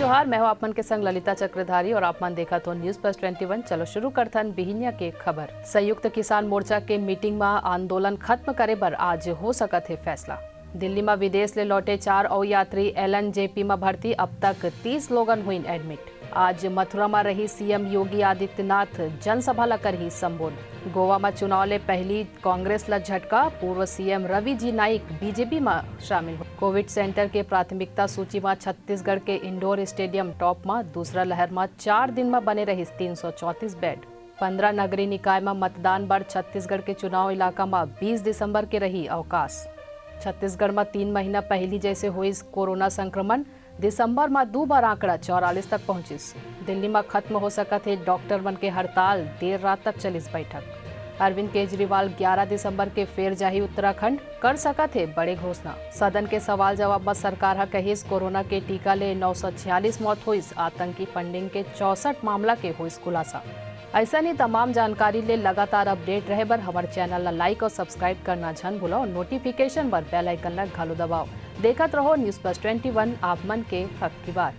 जोहार। मैं हूं आपमन के संग ललिता चक्रधारी और आपमन देखा तो न्यूज प्लस 21। चलो शुरू करथन बिहिनिया के खबर। संयुक्त किसान मोर्चा के मीटिंग में आंदोलन खत्म करे बर आज हो सकत है फैसला। दिल्ली में विदेश ले लौटे 4 और यात्री LNJP में भर्ती, अब तक 30 लोगन हुई एडमिट। आज मथुरा में रही सीएम योगी आदित्यनाथ जनसभा ला कर ही संबोधन। गोवा में चुनाव ले पहली कांग्रेस ला झटका, पूर्व सीएम रवि जी नाइक बीजेपी में शामिल हो। कोविड सेंटर के प्राथमिकता सूची में छत्तीसगढ़ के इंडोर स्टेडियम टॉप में, दूसरा लहर में 4 दिन में बने रही 334 बेड। 15 नगरीय निकाय में मतदान बर छत्तीसगढ़ के चुनाव इलाका में 20 दिसंबर के रही अवकाश। छत्तीसगढ़ में 3 महीना पहली जैसे हुई कोरोना संक्रमण, दिसंबर में 2 बार आंकड़ा 44 तक पहुंचिस। दिल्ली में खत्म हो सकत है डॉक्टर मन के हड़ताल, देर रात तक चलिस बैठक। अरविंद केजरीवाल 11 दिसंबर के फेर जाही उत्तराखंड, कर सकत है बड़े घोषणा। सदन के सवाल जवाब में सरकार कहिस कोरोना के टीका ले 946 मौत हुई, आतंकी फंडिंग के 64 मामला के हुई खुलासा। ऐसा नहीं तमाम जानकारी ले लगातार अपडेट रहे बर हमारे चैनल ला लाइक और सब्सक्राइब करना झन भूलो। नोटिफिकेशन बर बेल आइकन ला घालो दबाओ। देखत रहो न्यूज प्लस 21, आप मन के हक की बात।